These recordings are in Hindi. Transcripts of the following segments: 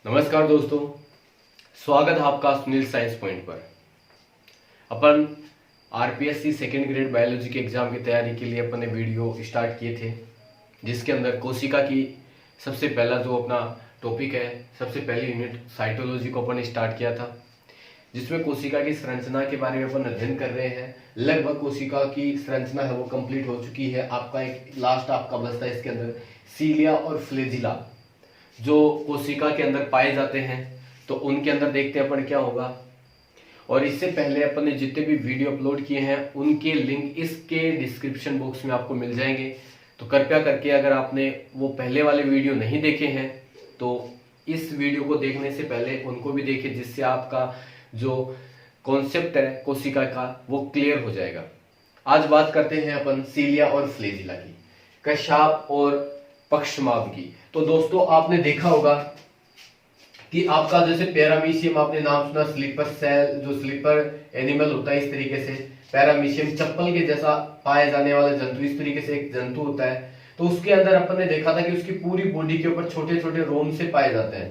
नमस्कार दोस्तों, स्वागत है आपका सुनील साइंस पॉइंट पर। अपन आरपीएससी सेकेंड ग्रेड बायोलॉजी के एग्जाम की तैयारी के लिए अपन ने वीडियो स्टार्ट किए थे, जिसके अंदर कोशिका की सबसे पहला जो अपना टॉपिक है, सबसे पहली यूनिट साइटोलॉजी को अपन ने स्टार्ट किया था, जिसमें कोशिका की संरचना के बारे में अपन अध्ययन कर रहे हैं। लगभग कोशिका की संरचना है वो कंप्लीट हो चुकी है। आपका एक लास्ट आपका बचता है इसके अंदर सीलिया और फ्लेजिला, जो कोशिका के अंदर पाए जाते हैं। तो उनके अंदर देखते हैं अपन क्या होगा। और इससे पहले अपन ने जितने भी वीडियो अपलोड किए हैं उनके लिंक इसके डिस्क्रिप्शन बॉक्स में आपको मिल जाएंगे। तो कृपया करके अगर आपने वो पहले वाले वीडियो नहीं देखे हैं तो इस वीडियो को देखने से पहले उनको भी देखें, जिससे आपका जो कॉन्सेप्ट है कोशिका का वो क्लियर हो जाएगा। आज बात करते हैं अपन सीलिया और फ्लेजिला की, कशाप और पक्षमाभ की। तो दोस्तों आपने देखा होगा कि आपका जैसे पैरामीशियम, आपने नाम सुना, स्लीपर सेल, जो स्लीपर एनिमल होता है, इस तरीके से पैरामीशियम चप्पल के जैसा पाए जाने वाला जंतु, इस तरीके से एक जंतु होता है। तो उसके अंदर अपन ने देखा था कि उसकी पूरी बॉडी के ऊपर छोटे छोटे रोम से पाए जाते हैं,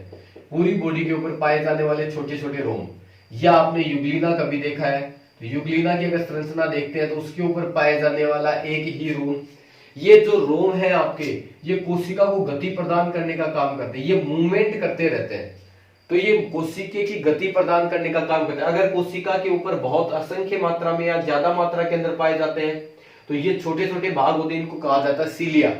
पूरी बॉडी के ऊपर पाए जाने वाले छोटे छोटे रोम। या आपने युगलिना कभी देखा है, तो युगलिना की अगर संरचना देखते हैं तो उसके ऊपर पाए जाने वाला एक ही रोम, ये जो रोम है आपके, ये कोशिका को गति प्रदान करने का काम करते हैं, ये मूवमेंट करते रहते हैं। तो ये कोशिका की गति प्रदान करने का काम करते हैं। अगर कोशिका के ऊपर बहुत असंख्य मात्रा में या ज्यादा मात्रा के अंदर पाए जाते हैं तो ये छोटे छोटे भाग होते हैं, इनको कहा जाता है सीलिया।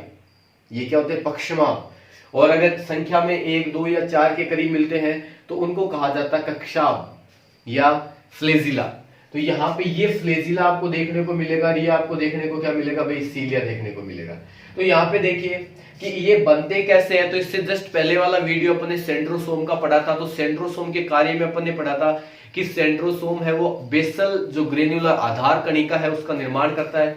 ये क्या होते हैं? पक्षमाभ। और अगर संख्या में 1, 2 या 4 के करीब मिलते हैं तो उनको कहा जाता है कक्षाभ या फ्लेजिला। तो यहाँ पे ये फ्लेजिला आपको देखने को मिलेगा, ये आपको देखने को क्या मिलेगा भाई? सीलिया देखने को मिलेगा। तो यहाँ पे देखिए कि ये बनते कैसे हैं। तो इससे जस्ट पहले वाला वीडियो अपन ने सेंट्रोसोम का पढ़ा था। तो सेंट्रोसोम के कार्य में अपन ने पढ़ा था कि सेंट्रोसोम है वो बेसल जो ग्रेन्युलर आधार कणिका है उसका निर्माण करता है,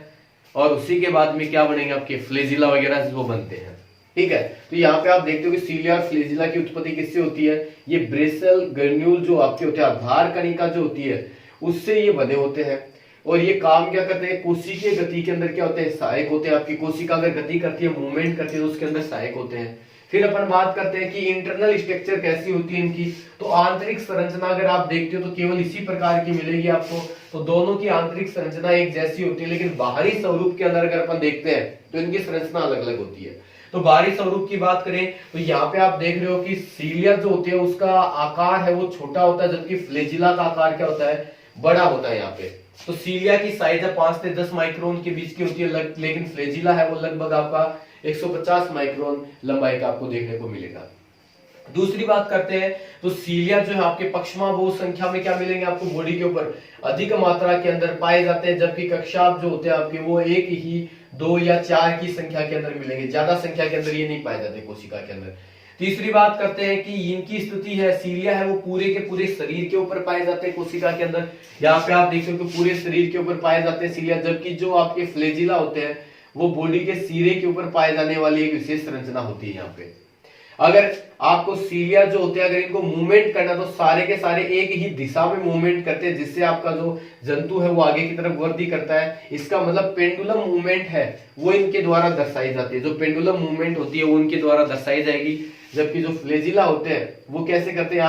और उसी के बाद में क्या बनेंगे आपके फ्लेजिला वगैरह वो बनते हैं। ठीक है, तो यहाँ पे आप देखते हो कि सीलिया और फ्लेजिला की उत्पत्ति किससे होती है? ये ब्रेसल ग्रेन्यूल जो आपके होते हैं, आधार कणिका जो होती है, उससे ये बने होते हैं। और ये काम क्या करते हैं? कोशिकीय गति के अंदर क्या होते हैं? सहायक होते हैं। आपकी कोशिका अगर गति करती है, मूवमेंट करती है, तो उसके अंदर सहायक होते हैं। फिर अपन बात करते हैं कि इंटरनल स्ट्रक्चर कैसी होती है इनकी। तो आंतरिक संरचना अगर आप देखते हो तो केवल इसी प्रकार की मिलेगी आपको। तो दोनों की आंतरिक संरचना एक जैसी होती है, लेकिन बाहरी स्वरूप के अंदर अगर अपन देखते हैं तो इनकी संरचना अलग अलग होती है। तो बाहरी स्वरूप की बात करें तो यहाँ पे आप देख रहे हो कि सीलिया जो होती है उसका आकार है वो छोटा होता है, जबकि फ्लेजिला का आकार क्या होता है? बड़ा होता है यहाँ पे। तो सीलिया की साइज है 5 से 10 माइक्रोन के बीच की होती है, लेकिन फ्लेजिला है वो लगभग आपका 150 माइक्रोन लंबाई का आपको देखने को मिलेगा। दूसरी बात करते हैं तो सीलिया जो है आपके पक्षमाभ वो संख्या में क्या मिलेंगे आपको? बॉडी के ऊपर अधिक मात्रा के अंदर पाए जाते हैं, जबकि कक्षाभ जो होते हैं आपके वो 1 ही 2 या 4 की संख्या के अंदर मिलेंगे, ज्यादा संख्या के अंदर ये नहीं पाए जाते कोशिका के अंदर। तीसरी बात करते हैं कि इनकी स्थिति है, सीलिया है वो पूरे के पूरे शरीर के ऊपर पाए जाते हैं कोशिका के अंदर। यहाँ पे आप देख सकते हो पूरे शरीर के ऊपर पाए जाते हैं सीलिया, जबकि जो आपके फ्लेजिला होते हैं वो बॉडी के सिरे के ऊपर पाए जाने वाली एक विशेष संरचना होती है। यहाँ पे अगर आपको सीलिया जो होते हैं अगर इनको मूवमेंट करना तो सारे के सारे एक ही दिशा में मूवमेंट करते हैं, जिससे आपका जो जंतु है वो आगे की तरफ वृद्धि करता है। इसका मतलब पेंडुलम मूवमेंट है वो इनके द्वारा दर्शाई जाती है। जो पेंडुलम मूवमेंट होती है वो उनके द्वारा दर्शाई जाएगी, जबकि जो फ्लेजिला होते हैं वो कैसे करते हैं?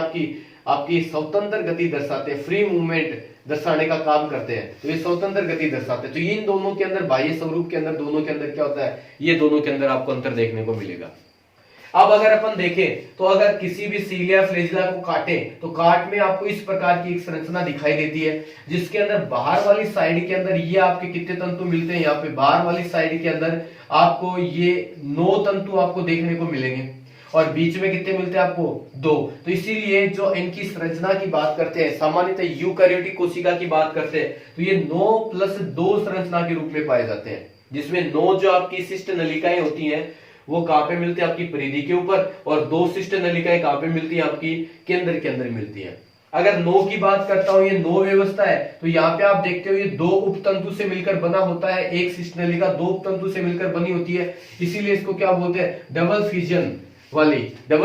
आपकी स्वतंत्र गति दर्शाते हैं, फ्री मूवमेंट दर्शाने का काम करते हैं। तो ये स्वतंत्र गति दर्शाते हैं। तो इन दोनों के अंदर, बाह्य स्वरूप के अंदर दोनों के अंदर क्या होता है? ये दोनों के अंदर आपको अंतर देखने को मिलेगा। अब अगर अपन देखें तो अगर किसी भी सीलिया फ्लेजिला को काटें तो काट में आपको इस प्रकार की एक संरचना दिखाई देती है, जिसके अंदर बाहर वाली साइड के अंदर ये आपके कितने तंतु मिलते हैं? यहाँ पे बाहर वाली साइड के अंदर आपको ये 9 तंतु आपको देखने को मिलेंगे, और बीच में कितने मिलते हैं आपको? 2। तो इसीलिए जो इनकी संरचना की बात करते हैं, सामान्यतः यूकैरियोटिक कोशिका की बात करते हैं, तो ये 9+2 संरचना के रूप में पाए जाते हैं, जिसमें 9 जो आपकी शिष्ट नलिकाएं होती हैं वो कहां पे मिलती है? आपकी परिधि के ऊपर, और 2 शिष्ट नलिकाएं कहां पे मिलती है? आपकी केंद्र के अंदर मिलती है। अगर 9 की बात करता हूं, ये 9 व्यवस्था है, तो यहाँ पे आप देखते हो ये 2 उपतंतु से मिलकर बना होता है। एक शिष्ट नलिका 2 उपतंतु से मिलकर बनी होती है, इसीलिए इसको क्या बोलते हैं? डबल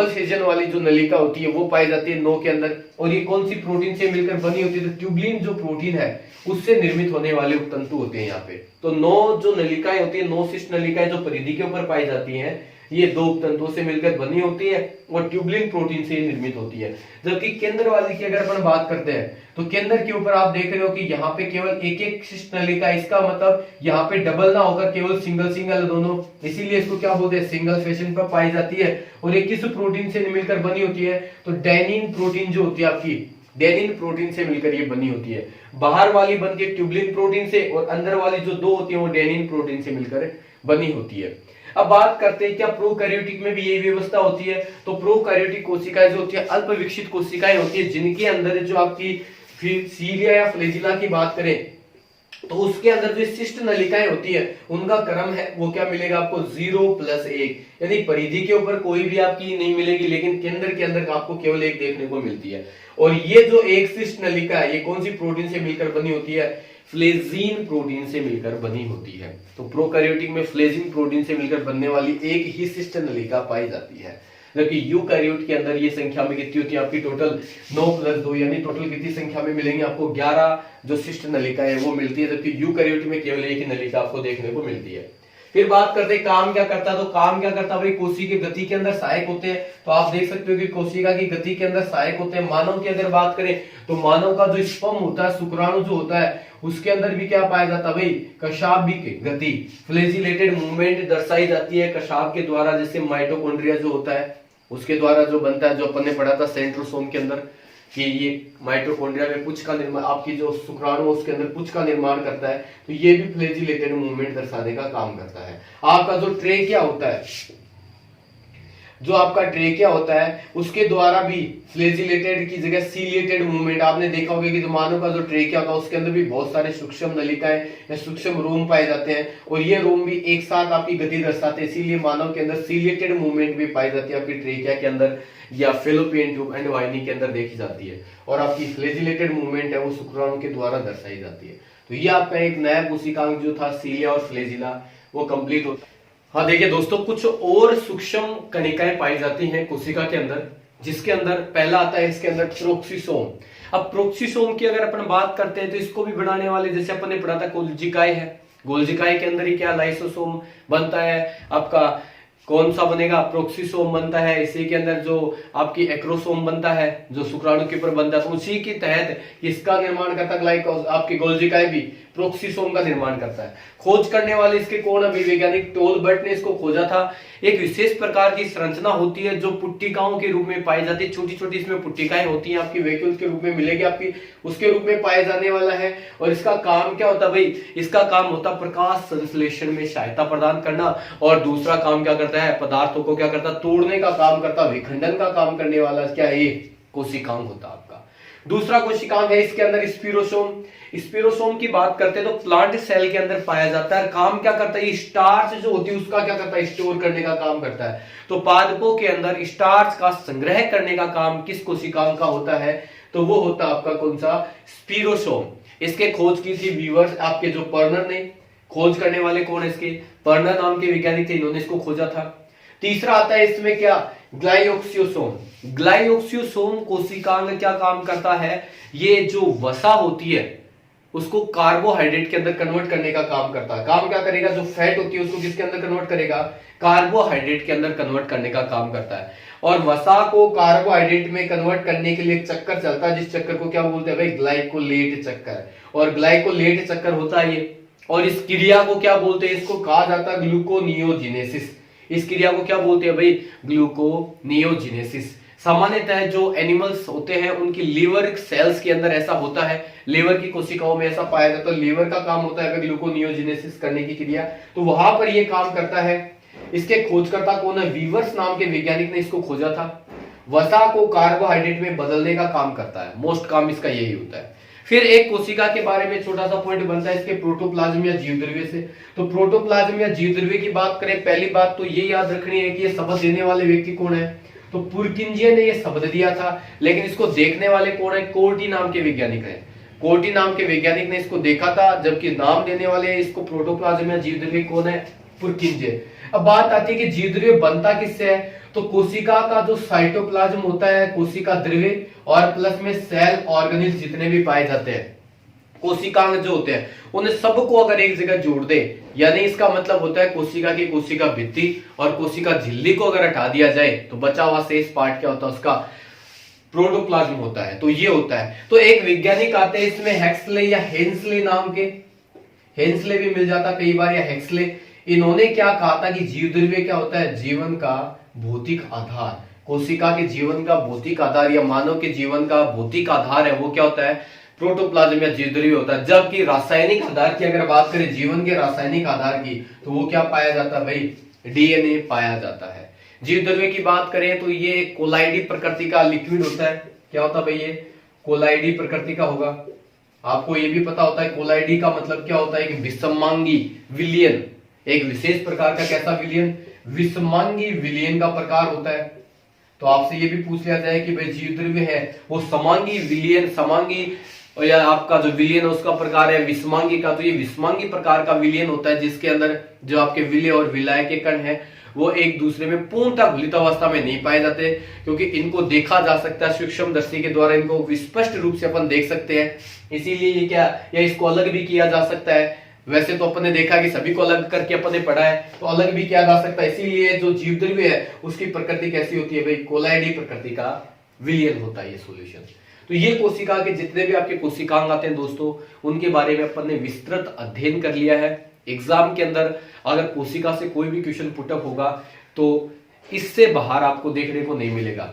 फिजन वाली जो नलिका होती है वो पाई जाती है 9 के अंदर। और ये कौन सी प्रोटीन से मिलकर बनी होती है? तो ट्यूबलिन जो प्रोटीन है उससे निर्मित होने वाले उपतंतु होते हैं यहाँ पे। तो 9 जो नलिकाएं होती है, 9 शिष्ट नलिकाएं जो परिधि के ऊपर पाई जाती हैं, ये दो उपतंतुओं से मिलकर बनी होती है और ट्यूबुलिन प्रोटीन से निर्मित होती है। जबकि केंद्र वाली की अगर अपन बात करते हैं तो केंद्र के ऊपर आप देख रहे हो कि यहाँ पे केवल एक एक शिष्ट नलिका, इसका मतलब यहाँ पे डबल ना होकर केवल सिंगल सिंगल दोनों, इसीलिए इसको क्या बोलते हैं, सिंगल फैशन पर पाई जाती है। और ये किस प्रोटीन से मिलकर बनी होती है, तो डेनिन प्रोटीन जो होती है आपकी, डेनिन प्रोटीन से मिलकर ये बनी होती है। बाहर वाली बनती है ट्यूबुलिन प्रोटीन से और अंदर वाली जो दो होती है वो डेनिन प्रोटीन से मिलकर बनी होती है। अब बात करते हैं क्या प्रोकैरियोटिक में भी यही व्यवस्था होती है। तो प्रोकैरियोटिक कोशिकाएं जो होती है अल्प विकसित कोशिकाएं होती है, जिनके अंदर जो आपकी सीलिया या फ्लैजिला की बात करें तो उसके अंदर जो शिष्ट नलिकाएं होती है उनका क्रम है वो क्या मिलेगा आपको 0+1, यानी परिधि के ऊपर कोई भी आपकी नहीं मिलेगी, लेकिन केंद्र के अंदर आपको केवल एक देखने को मिलती है। और ये जो एक शिष्ट नलिका है ये कौन सी प्रोटीन से मिलकर बनी होती है, फ्लेजीन प्रोटीन से मिलकर बनी होती है। तो प्रोकैरियोटिक में फ्लेजीन प्रोटीन से मिलकर बनने वाली एक ही शिष्ट नलिका पाई जाती है। जबकि यूकैरियोट के अंदर ये संख्या में कितनी होती है आपकी, टोटल 9+2, यानी टोटल कितनी संख्या में मिलेंगे आपको 11 जो शिष्ट नलिका है वो मिलती है। जबकि यूकैरियोट में केवल एक ही नलिका आपको देखने को मिलती है। फिर बात करते हैं काम क्या करता है। तो काम क्या करता है भाई, कोशिका की गति के अंदर सहायक होते हैं। तो आप देख सकते हो कि कोशिका की गति के अंदर सहायक होते हैं। मानव की अगर बात करें तो मानव का जो स्पर्म होता है, शुक्राणु जो होता है, उसके अंदर भी क्या पाया जाता है भाई, कशाभिक गति, फ्लैजिलेटेड मूवमेंट दर्शाई जाती है कशाभ के द्वारा। जैसे माइटोकॉन्ड्रिया जो होता है उसके द्वारा जो बनता है, जो अपन ने पढ़ा था सेंट्रोसोम के अंदर कि ये माइटोकॉन्ड्रिया में पुच्छ का निर्माण, आपकी जो शुक्राणु उसके अंदर पुच्छ का निर्माण करता है, तो ये भी फ्लैजिलेटेड मूवमेंट दर्शाने का काम करता है। आपका जो ट्रेकिया होता है, जो आपका ट्रेकिया होता है उसके द्वारा भी फ्लैजिलेटेड की जगह सीलिएटेड मूवमेंट, आपने देखा होगा कि जो मानव का जो ट्रेकिया होता है उसके अंदर भी बहुत सारे सूक्ष्म नलिकाएं या सूक्ष्म रोम पाए जाते हैं और ये रोम भी एक साथ आपकी गति दर्शाते हैं। इसीलिए मानव के अंदर सीलिएटेड मूवमेंट भी पाई जाती है आपकी ट्रेकिया के अंदर या फेलोपियन ट्यूब एंड वाहिनी के अंदर देखी जाती है। और आपकी फ्लैजिलेटेड मूवमेंट है वो शुक्राणु के द्वारा दर्शाई जाती है। तो ये आपका एक नया कोशिकांग जो था सीलिया और फ्लैजिला वो कंप्लीट होता है। हाँ देखिए दोस्तों, कुछ और सूक्ष्म कणिकाएं पाई जाती हैं कोशिका के अंदर, जिसके अंदर पहला आता है इसके अंदर प्रोक्सिसोम। अब प्रोक्सिसोम की अगर अपन बात करते हैं तो इसको भी बनाने वाले, जैसे अपन ने पढ़ा था गोल्जिकाई है, गोल्जिकाई के अंदर ही क्या लाइसोसोम बनता है आपका, कौन सा बनेगा, प्रोक्सिसोम बनता है। इसी के अंदर जो आपकी एक्रोसोम बनता है जो शुक्राणु के ऊपर बनता है, तो उसी के तहत इसका निर्माण करता है आपकी गोल्जिकाई भी प्रोक्सिसोम का निर्माण करता है। खोज करने वाले इसके कौन है, वैज्ञानिक टोलबर्ट ने इसको खोजा था। एक विशेष प्रकार की संरचना होती है जो पुट्टिकाओं के रूप में पाई जाती है, छोटी छोटी इसमें पुट्टिकाएं होती हैं आपकी, वैक्यूल के रूप में मिलेगी आपकी, उसके रूप में पाया जाने वाला है। और इसका काम क्या होता है भाई, इसका काम होता है प्रकाश संश्लेषण में सहायता प्रदान करना। और दूसरा काम क्या करता है, पदार्थों को क्या करता है, तोड़ने का काम करता, विखंडन का काम करने वाला क्या है, ये कोशिकांग होता है आपका। दूसरा कोशिकांग है इसके अंदर स्पिरोसोम। स्पिरोसोम की बात करते हैं तो प्लांट सेल के अंदर पाया जाता है। काम क्या करता है, ये स्टार्च जो होती है उसका क्या करता है, स्टोर करने का काम करता है। तो पादपों के अंदर स्टार्च का संग्रह करने का काम किस कोशिकांग का होता है, तो वो होता है आपका कौन सा, स्पिरोसोम। इसके खोज की थी वीवर्स, आपके जो पर्नर ने, खोज करने वाले कौन है इसके, पर्नर नाम के वैज्ञानिक थे, इन्होंने इसको खोजा था। तीसरा आता है इसमें क्या, ग्लाइओक्सियोसोम। ग्लाइओक्सियोसोम कोशिकांग क्या काम करता है, ये जो वसा होती है उसको कार्बोहाइड्रेट के अंदर कन्वर्ट करने का काम करता है। काम क्या करेगा, जो फैट होती है उसको किसके अंदर कन्वर्ट करेगा, कार्बोहाइड्रेट के अंदर कन्वर्ट करने का काम करता है। और वसा को कार्बोहाइड्रेट में कन्वर्ट करने के लिए एक चक्कर चलता है, जिस चक्कर को क्या बोलते हैं भाई, ग्लाइकोलेट चक्कर। और ग्लाइकोलेट चक्कर होता है ये, और इस क्रिया को क्या बोलते हैं, इसको कहा जाता है ग्लूकोनियोजिनेसिस। इस क्रिया को क्या बोलते हैं भाई, ग्लूकोनियोजिनेसिस। सामान्यतः जो एनिमल्स होते हैं उनकी लीवर सेल्स के अंदर ऐसा होता है, लीवर की कोशिकाओं में ऐसा पाया जाता है। लीवर का काम होता है ग्लूकोनियोजिनेसिस करने की क्रिया, तो वहां पर ये काम करता है। इसके खोजकर्ता कौन है, वीवर्स नाम के वैज्ञानिक ने इसको खोजा था। वसा को कार्बोहाइड्रेट में बदलने का काम करता है, मोस्ट काम इसका यही होता है। फिर एक कोशिका के बारे में छोटा सा पॉइंट बनता है इसके प्रोटोप्लाज्म या जीवद्रव्य से। तो प्रोटोप्लाज्म या जीवद्रव्य की बात करें, पहली बात तो ये याद रखनी है कि ये शब्द देने वाले व्यक्ति कौन है, तो पुरकिंजिया ने ये शब्द दिया था, लेकिन इसको देखने वाले कौन है, कोर्टी नाम के वैज्ञानिक है। कोर्टी नाम के वैज्ञानिक ने इसको देखा था, जबकि नाम देने वाले इसको प्रोटोप्लाज्म या जीवद्रव्य कौन है, पुरकिंजिया। अब बात आती है कि जीवद्रव्य बनता किससे है, तो कोशिका का जो साइटोप्लाज्म होता है, कोशिका द्रव्य और प्लस में सेल ऑर्गेनेल्स जितने भी पाए जाते हैं, कोशिकांग जो होते हैं उन्हें सबको अगर एक जगह जोड़ दे, यानी इसका मतलब होता है कोशिका की कोशिका भित्ति और कोशिका झिल्ली को अगर हटा दिया जाए तो बचा हुआ शेष पार्ट क्या होता है, उसका प्रोटोप्लाज्म होता है। तो ये होता है। तो एक वैज्ञानिक आते हैं इसमें हेक्सले या हेंसले नाम के, हेंसले भी मिल जाता कई बार, या हेक्सले। इन्होंने क्या कहा था कि जीवद्रव्य क्या होता है, जीवन का भौतिक आधार। कोशिका के जीवन का भौतिक आधार या मानव के जीवन का भौतिक आधार है वो क्या होता है, प्रोटोप्लाज्म या जीवद्रव्य होता है। जबकि रासायनिक आधार की अगर बात करें, जीवन के रासायनिक आधार की, तो वो क्या पाया जाता है भाई, डीएनए पाया जाता है। जीवद्रव्य की बात करें तो ये कोलाइडी प्रकृति का लिक्विड होता है। क्या होता है भाई, ये कोलाइडी प्रकृति का होगा। आपको ये भी पता होता है कोलाइडी का मतलब क्या होता है, कि विषमांगी विलयन, एक विशेष प्रकार का कैसा विलयन, विषमांगी विलयन का प्रकार होता है। तो आपसे ये भी पूछ लिया जाए कि भाई जीवद्रव्य है वो समांगी विलयन, समांगी या आपका जो विलयन है उसका प्रकार है विषमांगी का, तो ये विषमांगी प्रकार का विलयन होता है जिसके अंदर जो आपके विलय और विलाय के कण है वो एक दूसरे में पूर्णतः घुलित अवस्था में नहीं पाए जाते, क्योंकि इनको देखा जा सकता है सूक्ष्मदर्शी के द्वारा, इनको स्पष्ट रूप से अपन देख सकते हैं। इसीलिए ये क्या, या इसको अलग भी किया जा सकता है। वैसे तो अपन ने देखा कि सभी को अलग करके अपन ने पढ़ा है, तो अलग भी किया जा सकता है। इसीलिए जो जीवद्रव्य है उसकी प्रकृति कैसी होती है भाई, कोलाइडी प्रकृति का विलयन होता है ये सॉल्यूशन। तो ये कोशिका के जितने भी आपके कोशिकांग आते हैं दोस्तों, उनके बारे में अपन ने विस्तृत अध्ययन कर लिया है। एग्जाम के अंदर अगर कोशिका से कोई भी क्वेश्चन पुटअप होगा तो इससे बाहर आपको देखने को नहीं मिलेगा।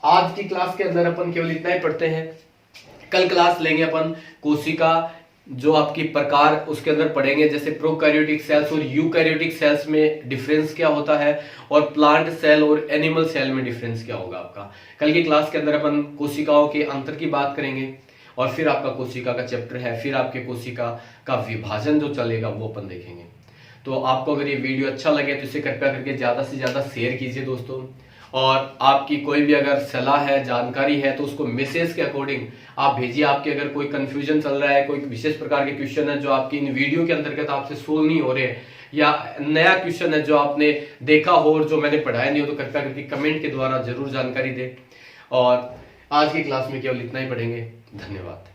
आज की क्लास के अंदर अपन केवल इतना ही पढ़ते हैं। कल क्लास लेंगे अपन कोशिका जो आपकी प्रकार, उसके अंदर पढ़ेंगे जैसे प्रोकैरियोटिक सेल्स और यूकैरियोटिक सेल्स में डिफरेंस क्या होता है, और प्लांट सेल और एनिमल सेल में डिफरेंस क्या होगा आपका। कल की क्लास के अंदर अपन कोशिकाओं के अंतर की बात करेंगे, और फिर आपका कोशिका का चैप्टर है, फिर आपके कोशिका का विभाजन जो चलेगा वो अपन देखेंगे। तो आपको अगर ये वीडियो अच्छा लगे तो इसे कृपया करके ज्यादा से ज्यादा शेयर कीजिए दोस्तों, और आपकी कोई भी अगर सलाह है, जानकारी है, तो उसको मैसेज के अकॉर्डिंग आप भेजिए। आपके अगर कोई कंफ्यूजन चल रहा है, कोई विशेष प्रकार के क्वेश्चन है जो आपकी इन वीडियो के अंतर्गत आपसे सोल्व नहीं हो रहे, या नया क्वेश्चन है जो आपने देखा हो और जो मैंने पढ़ाया नहीं हो, तो कृपया करके कमेंट के द्वारा जरूर जानकारी दें। और आज की क्लास में केवल इतना ही पढ़ेंगे। धन्यवाद।